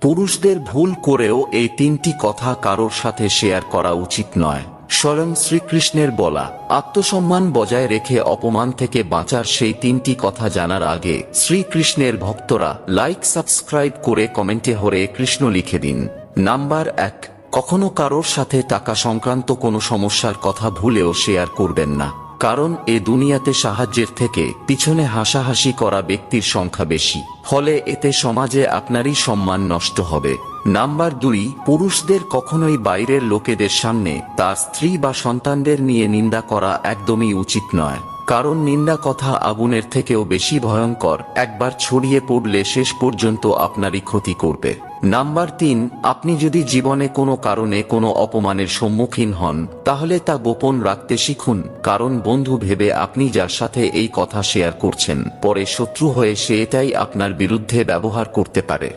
পুরুষদের ভুল করেও এই তিনটি কথা কারোর সাথে শেয়ার করা উচিত নয়। স্বয়ং শ্রীকৃষ্ণের বলা আত্মসম্মান বজায় রেখে অপমান থেকে বাঁচার সেই তিনটি কথা জানার আগে শ্রীকৃষ্ণের ভক্তরা লাইক সাবস্ক্রাইব করে কমেন্টে হরে কৃষ্ণ লিখে দিন। নাম্বার 1, কখনো কারোর সাথে টাকা সংক্রান্ত কোনো সমস্যার কথা ভুলেও শেয়ার করবেন না, কারণ এ দুনিয়াতে সাহায্যের থেকে পিছনে হাসাহাসি করা ব্যক্তির সংখ্যা বেশি, ফলে এতে সমাজে আপনারই সম্মান নষ্ট হবে। নাম্বার 2, পুরুষদের কখনোই বাইরের লোকেদের সামনে তার স্ত্রী বা সন্তানদের নিয়ে নিন্দা করা একদমই উচিত নয়, কারণ নিন্দা কথা আগুনের থেকেও বেশি ভয়ঙ্কর, একবার ছড়িয়ে পড়লে শেষ পর্যন্ত আপনারই ক্ষতি করবে। নাম্বার 3, আপনি যদি জীবনে কোনো কারণে কোনো অপমানের সম্মুখীন হন তাহলে তা গোপন রাখতে শিখুন, কারণ বন্ধু ভেবে আপনি যার সাথে এই কথা শেয়ার করছেন পরে শত্রু হয়ে সে এটাই আপনার বিরুদ্ধে ব্যবহার করতে পারে।